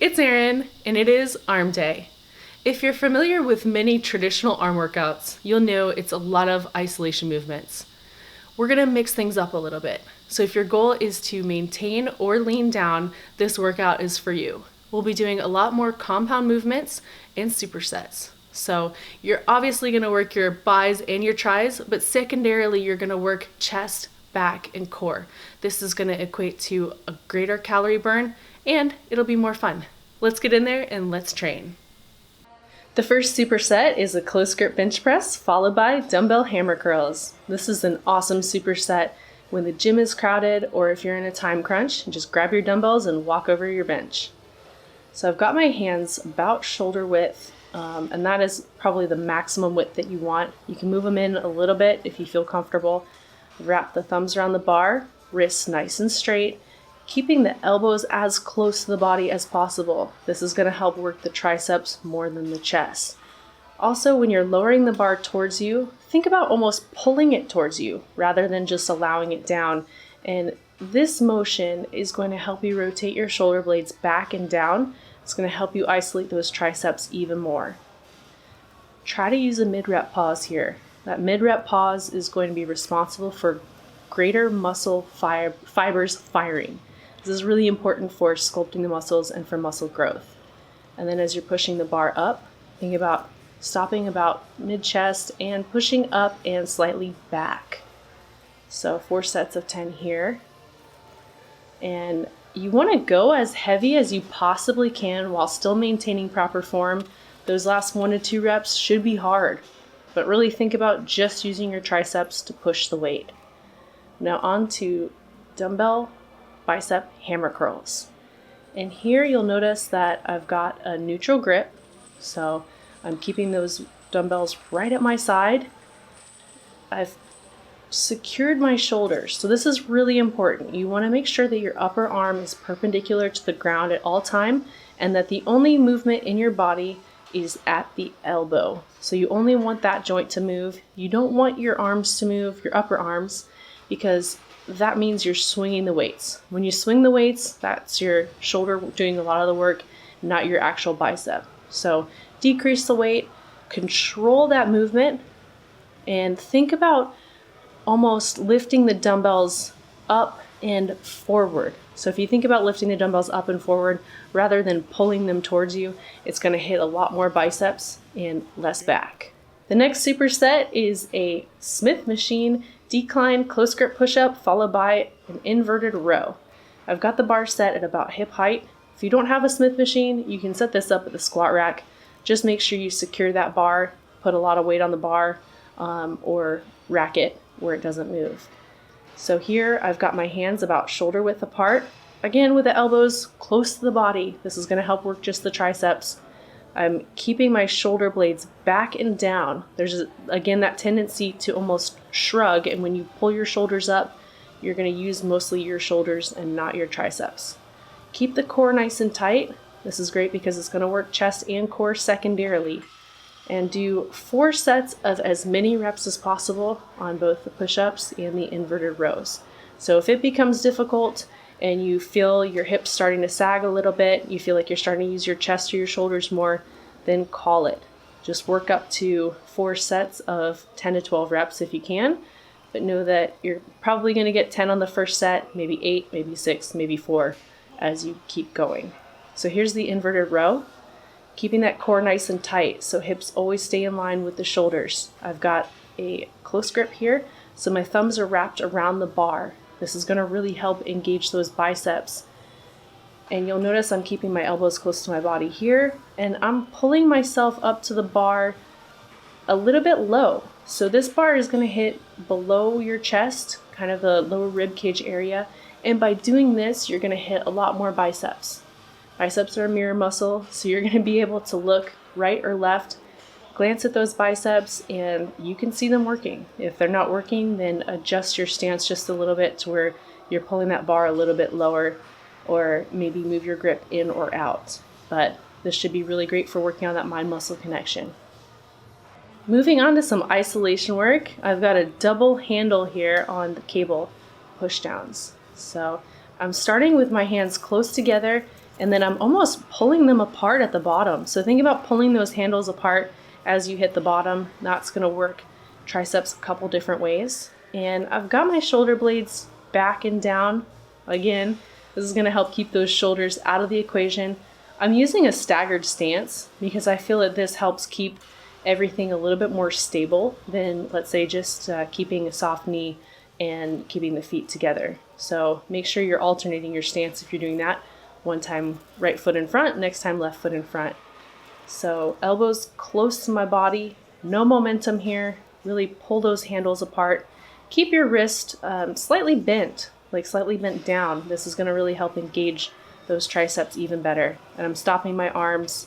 It's Erin, and it is arm day. If you're familiar with many traditional arm workouts, you'll know it's a lot of isolation movements. We're gonna mix things up a little bit. So if your goal is to maintain or lean down, this workout is for you. We'll be doing a lot more compound movements and supersets. So you're obviously gonna work your bis and your tris, but secondarily, you're gonna work chest, back, and core. This is gonna equate to a greater calorie burn, and it'll be more fun. Let's get in there and let's train. The first superset is a close grip bench press, followed by dumbbell hammer curls. This is an awesome superset when the gym is crowded or if you're in a time crunch. Just grab your dumbbells and walk over your bench. So I've got my hands about shoulder width, and that is probably the maximum width that you want. You can move them in a little bit if you feel comfortable. Wrap the thumbs around the bar, wrists nice and straight, keeping the elbows as close to the body as possible. This is going to help work the triceps more than the chest. Also, when you're lowering the bar towards you, think about almost pulling it towards you rather than just allowing it down. And this motion is going to help you rotate your shoulder blades back and down. It's going to help you isolate those triceps even more. Try to use a mid-rep pause here. That mid-rep pause is going to be responsible for greater muscle fibers firing. This is really important for sculpting the muscles and for muscle growth. And then as you're pushing the bar up, think about stopping about mid-chest and pushing up and slightly back. So 4 sets of 10 here. And you want to go as heavy as you possibly can while still maintaining proper form. Those last 1 to 2 reps should be hard, but really think about just using your triceps to push the weight. Now on to dumbbell bicep hammer curls. And here you'll notice that I've got a neutral grip. So I'm keeping those dumbbells right at my side. I've secured my shoulders. So this is really important. You want to make sure that your upper arm is perpendicular to the ground at all time and that the only movement in your body is at the elbow. So you only want that joint to move. You don't want your arms to move, your upper arms, because that means you're swinging the weights. When you swing the weights, that's your shoulder doing a lot of the work, not your actual bicep. So decrease the weight, control that movement, and think about almost lifting the dumbbells up and forward. So if you think about lifting the dumbbells up and forward rather than pulling them towards you, it's going to hit a lot more biceps and less back. The next superset is a Smith machine decline close grip push-up followed by an inverted row. I've got the bar set at about hip height. If you don't have a Smith machine, you can set this up at the squat rack. Just make sure you secure that bar, put a lot of weight on the bar, or rack it where it doesn't move. So here I've got my hands about shoulder width apart, again with the elbows close to the body. This is going to help work just the triceps. I'm keeping my shoulder blades back and down. There's, again, that tendency to almost shrug, and when you pull your shoulders up, you're going to use mostly your shoulders and not your triceps. Keep the core nice and tight. This is great because it's going to work chest and core secondarily. And do 4 sets of as many reps as possible on both the push-ups and the inverted rows. So if it becomes difficult and you feel your hips starting to sag a little bit, you feel like you're starting to use your chest or your shoulders more, then call it. Just work up to 4 sets of 10 to 12 reps if you can, but know that you're probably going to get 10 on the first set, maybe 8, maybe 6, maybe 4 as you keep going. So here's the inverted row. Keeping that core nice and tight so hips always stay in line with the shoulders. I've got a close grip here, so my thumbs are wrapped around the bar. This is going to really help engage those biceps. And you'll notice I'm keeping my elbows close to my body here, and I'm pulling myself up to the bar a little bit low. So this bar is going to hit below your chest, kind of the lower rib cage area, and by doing this, you're going to hit a lot more biceps. Biceps are a mirror muscle, so you're going to be able to look right or left, glance at those biceps, and you can see them working. If they're not working, then adjust your stance just a little bit to where you're pulling that bar a little bit lower, or maybe move your grip in or out. But this should be really great for working on that mind-muscle connection. Moving on to some isolation work, I've got a double handle here on the cable pushdowns. So I'm starting with my hands close together And then I'm almost pulling them apart at the bottom. So think about pulling those handles apart as you hit the bottom. That's going to work triceps a couple different ways. And I've got my shoulder blades back and down. Again, this is going to help keep those shoulders out of the equation. I'm using a staggered stance because I feel that this helps keep everything a little bit more stable than, let's say, just keeping a soft knee and keeping the feet together. So make sure you're alternating your stance if you're doing that. One time right foot in front, next time left foot in front. So elbows close to my body, no momentum here. Really pull those handles apart. Keep your wrist slightly bent, like slightly bent down. This is going to really help engage those triceps even better. And I'm stopping my arms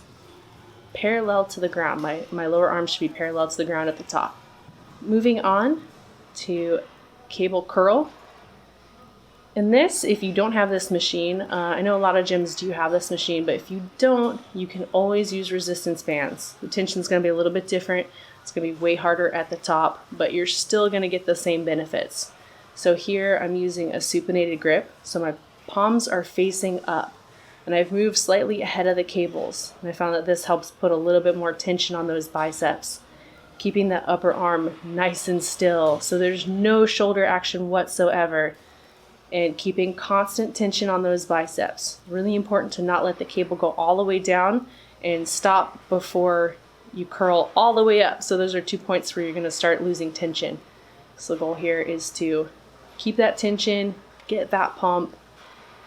parallel to the ground. My lower arms should be parallel to the ground at the top. Moving on to cable curl. And this, if you don't have this machine, I know a lot of gyms do have this machine, but if you don't, you can always use resistance bands. The tension's going to be a little bit different. It's going to be way harder at the top, but you're still going to get the same benefits. So here I'm using a supinated grip, so my palms are facing up, and I've moved slightly ahead of the cables. And I found that this helps put a little bit more tension on those biceps, keeping that upper arm nice and still, so there's no shoulder action whatsoever. And keeping constant tension on those biceps. Really important to not let the cable go all the way down and stop before you curl all the way up. So those are 2 points where you're going to start losing tension. So the goal here is to keep that tension, get that pump,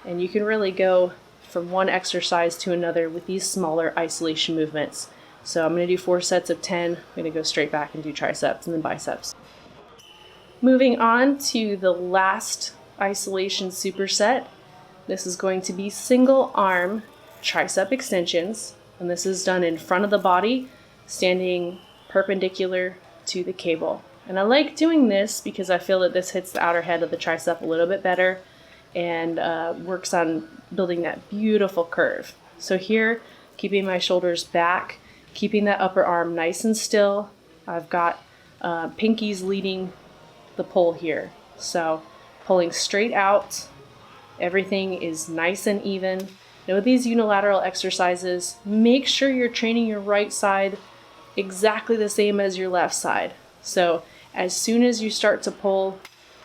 and you can really go from one exercise to another with these smaller isolation movements. So I'm going to do 4 sets of 10. I'm going to go straight back and do triceps and then biceps. Moving on to the last isolation superset. This is going to be single arm tricep extensions, and this is done in front of the body, standing perpendicular to the cable. And I like doing this because I feel that this hits the outer head of the tricep a little bit better and works on building that beautiful curve. So here, keeping my shoulders back, keeping that upper arm nice and still. I've got pinkies leading the pull here. So pulling straight out, everything is nice and even. Now with these unilateral exercises, make sure you're training your right side exactly the same as your left side. So as soon as you start to pull,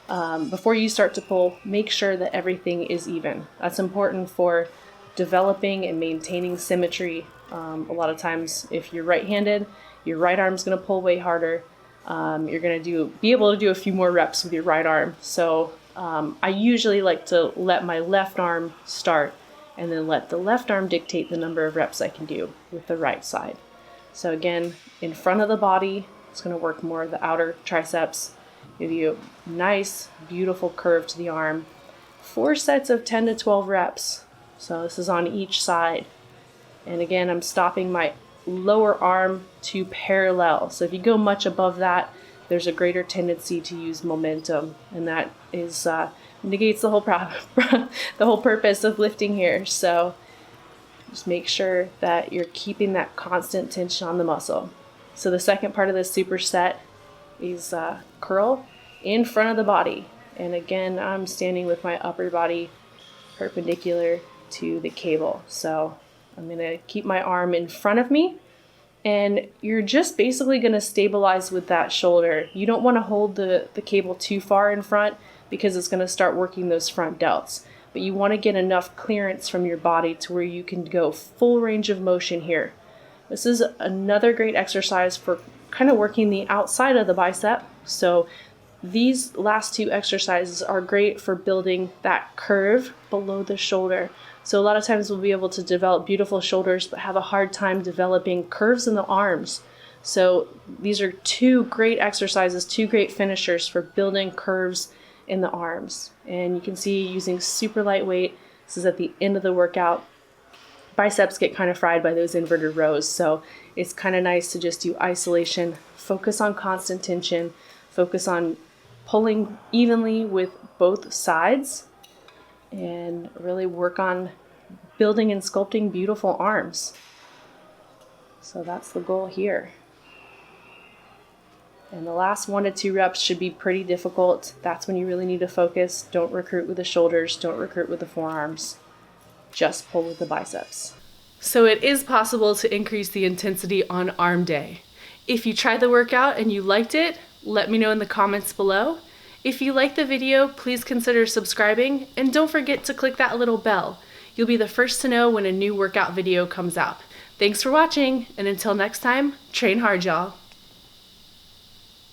before you start to pull, make sure that everything is even. That's important for developing and maintaining symmetry. A lot of times if you're right-handed, your right arm's going to pull way harder. You're going to be able to do a few more reps with your right arm. So I usually like to let my left arm start and then let the left arm dictate the number of reps I can do with the right side. So again, in front of the body, it's going to work more of the outer triceps, give you a nice, beautiful curve to the arm. 4 sets of 10 to 12 reps. So this is on each side. And again, I'm stopping my lower arm to parallel. So if you go much above that, there's a greater tendency to use momentum, and that is negates the whole the whole purpose of lifting here. So just make sure that you're keeping that constant tension on the muscle. So the second part of this superset is curl in front of the body, and again I'm standing with my upper body perpendicular to the cable. So I'm going to keep my arm in front of me. And you're just basically going to stabilize with that shoulder. You don't want to hold the cable too far in front because it's going to start working those front delts. But you want to get enough clearance from your body to where you can go full range of motion here. This is another great exercise for kind of working the outside of the bicep. So these last 2 exercises are great for building that curve below the shoulder. So a lot of times we'll be able to develop beautiful shoulders but have a hard time developing curves in the arms. So these are 2 great exercises, 2 great finishers for building curves in the arms. And you can see using super lightweight, this is at the end of the workout. Biceps get kind of fried by those inverted rows, so it's kind of nice to just do isolation, focus on constant tension, focus on pulling evenly with both sides, and really work on building and sculpting beautiful arms. So that's the goal here. And the last 1 to 2 reps should be pretty difficult. That's when you really need to focus. Don't recruit with the shoulders, don't recruit with the forearms. just pull with the biceps. So it is possible to increase the intensity on arm day. If you tried the workout and you liked it, let me know in the comments below. If you liked the video, please consider subscribing and don't forget to click that little bell. You'll be the first to know when a new workout video comes out. Thanks for watching, and until next time, train hard, y'all.